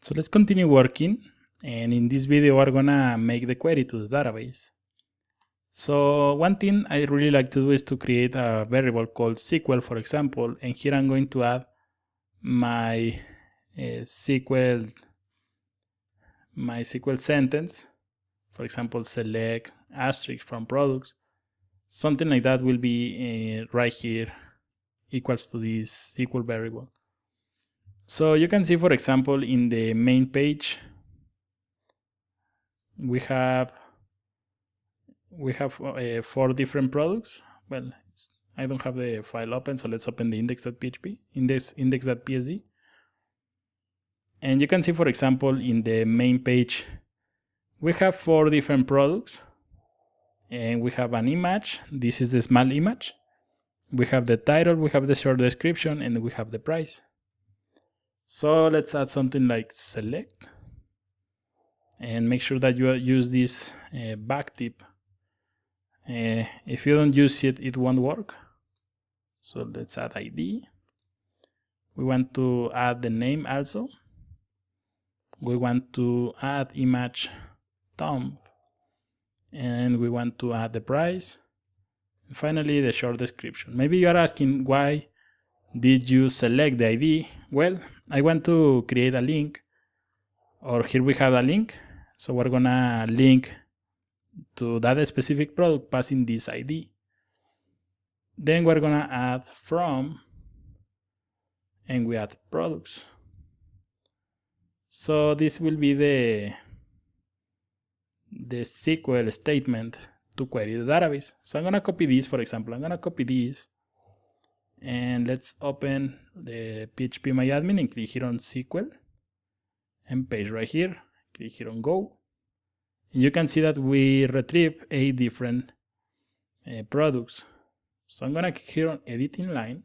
So let's continue working, and in this video we're gonna make the query to the database. So one thing I really like to do is to create a variable called SQL, for example, and here I'm going to add my SQL sentence. For example, select asterisk from products. Something like that will be right here, equals to this SQL variable. So you can see, for example, in the main page, we have 4 different products. Well, I don't have the file open, so let's open the index.php, index.psd. And you can see, for example, in the main page, we have 4 different products, and we have an image. This is the small image. We have the title, we have the short description, and we have the price. So let's add something like select, and make sure that you use this backtip. If you don't use it, it won't work. So let's add ID. We want to add the name also. We want to add image thumb, and we want to add the price. And finally, the short description. Maybe you are asking, why did you select the ID? Well, I want to create a link, or here we have a link. So we're gonna link to that specific product passing this ID. Then we're gonna add from, and we add products. So this will be the SQL statement to query the database. So I'm gonna copy this, for example. I'm gonna copy this, and let's open the PHPMyAdmin and click here on SQL, and paste right here. Click here on Go. And you can see that we retrieve 8 different products. So I'm gonna click here on editing line,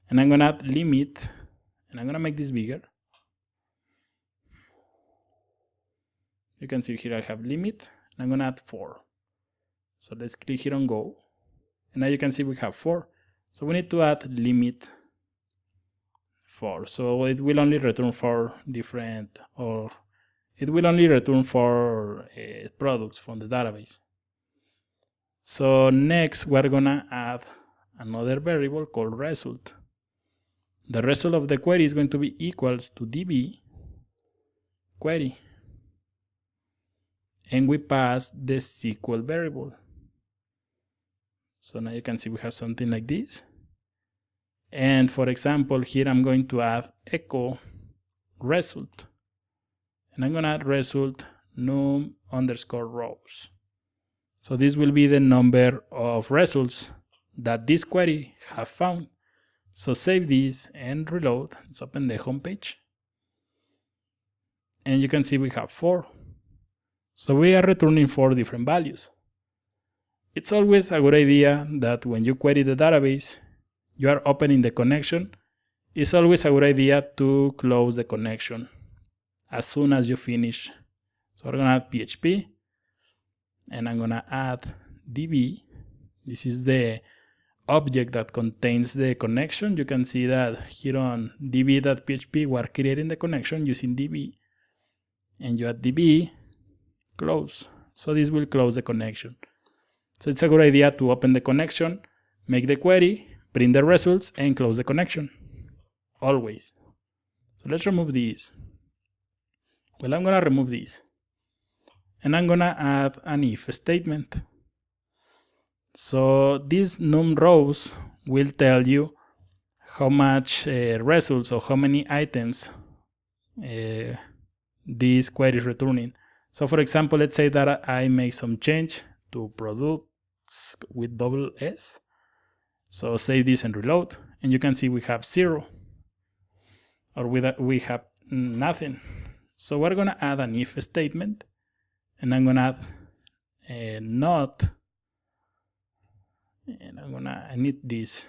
and I'm gonna add limit, and I'm gonna make this bigger. You can see here I have limit, and I'm gonna add 4. So let's click here on Go, and now you can see we have 4. So we need to add limit 4. So it will only return 4 different, or it will only return 4 products from the database. So next we're gonna add another variable called result. The result of the query is going to be equals to db query, and we pass the SQL variable. So now you can see we have something like this. And for example, here I'm going to add echo result, and I'm gonna add result num underscore rows. So this will be the number of results that this query have found. So save this and reload. Let's open the home page, and you can see we have 4. So we are returning 4 different values. It's always a good idea that when you query the database, you are opening the connection. It's always a good idea to close the connection as soon as you finish. So we're gonna add PHP, and I'm gonna add db. This is the object that contains the connection. You can see that here on db.php we're creating the connection using db, and you add db close. So this will close the connection. So it's a good idea to open the connection, make the query, print the results, and close the connection. Always. So let's remove these. Well, I'm gonna remove this, and I'm gonna add an if statement. So these num rows will tell you how much results, or how many items this query is returning. So for example, let's say that I make some change to products with double S. So save this and reload, and you can see we have 0, or we have nothing. So we're gonna add an if statement, and I'm gonna add not, and I need this.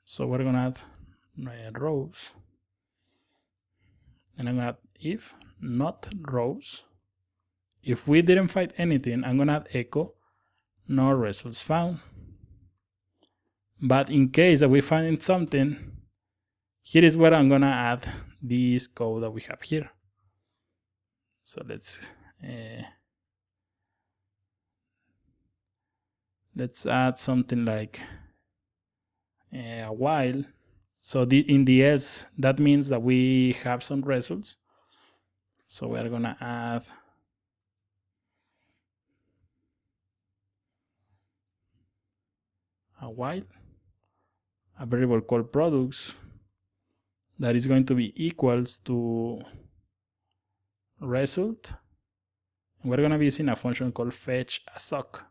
So we're gonna add rows, and I'm gonna add if not rows. If we didn't find anything, I'm gonna add echo no results found. But in case that we find something, here is where I'm gonna add this code that we have here. So let's add something like a while. So in the else, that means that we have some results. So we are gonna add a while, a variable called products that is going to be equals to result. And we're gonna be using a function called fetch ASOC.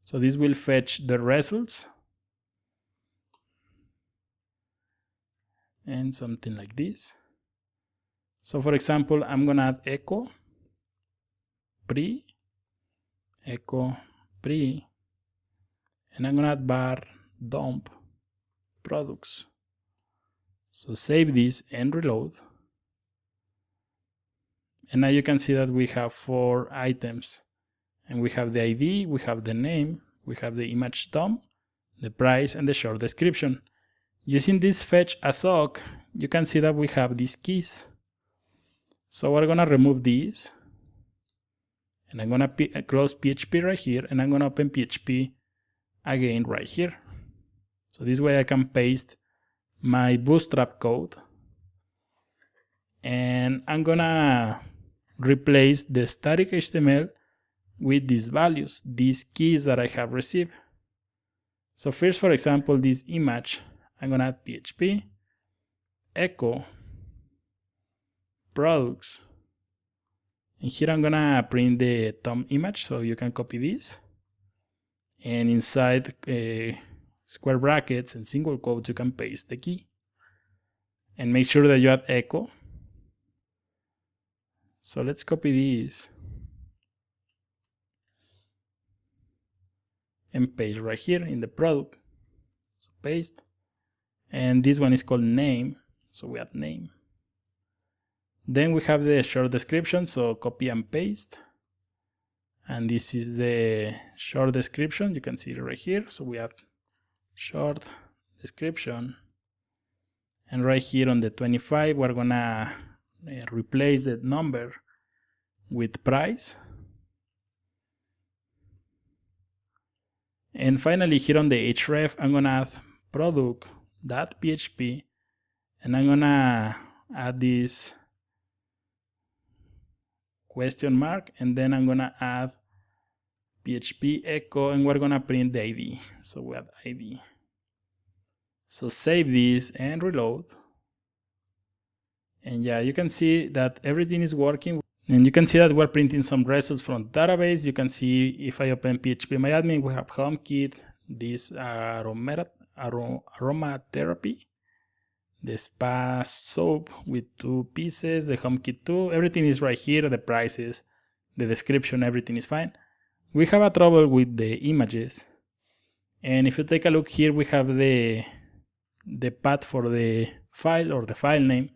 So this will fetch the results and something like this. So for example, I'm gonna add echo pre, and I'm gonna add var dump products. So save this and reload. And now you can see that we have 4 items. And we have the ID, we have the name, we have the image DOM, the price, and the short description. Using this fetch ASOC, you can see that we have these keys. So we're gonna remove these. And I'm gonna close PHP right here, and I'm gonna open PHP again right here. So this way I can paste my Bootstrap code. And I'm gonna replace the static HTML with these values, these keys that I have received. So first, for example, this image, I'm gonna add PHP, echo, products, and here I'm gonna print the thumb image, so you can copy this. And inside square brackets and single quotes, you can paste the key. And make sure that you add echo. So let's copy this and paste right here in the product. So paste. And this one is called name. So we add name. Then we have the short description. So copy and paste. And this is the short description. You can see it right here. So we add short description. And right here on the 25, we're gonna replace the number with price. And finally, here on the href, I'm gonna add product.php, and I'm gonna add this question mark, and then I'm gonna add PHP echo, and we're gonna print the ID. So we add ID. So save this and reload. And yeah, you can see that everything is working. And you can see that we're printing some results from the database. You can see if I open PHPMyAdmin, we have HomeKit, this aromatherapy, the spa soap with 2 pieces, the HomeKit 2, everything is right here, the prices, the description, everything is fine. We have a trouble with the images. And if you take a look here, we have the path for the file or the file name.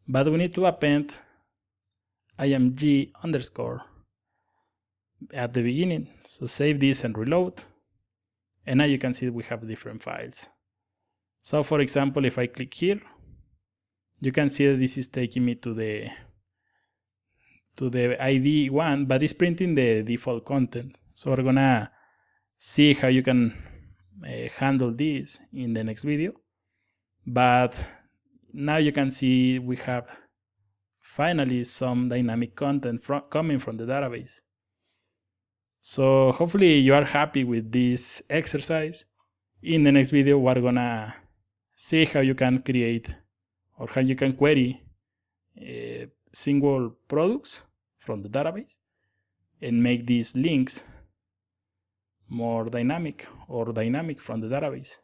But we need to append img underscore at the beginning. So save this and reload. And now you can see we have different files. So for example, if I click here, you can see that this is taking me to the ID one, but it's printing the default content. So we're gonna see how you can handle this in the next video. But now you can see we have finally some dynamic content coming from the database. So hopefully you are happy with this exercise. In the next video, we're gonna see how you can create or how you can query single products from the database and make these links more dynamic or dynamic from the database.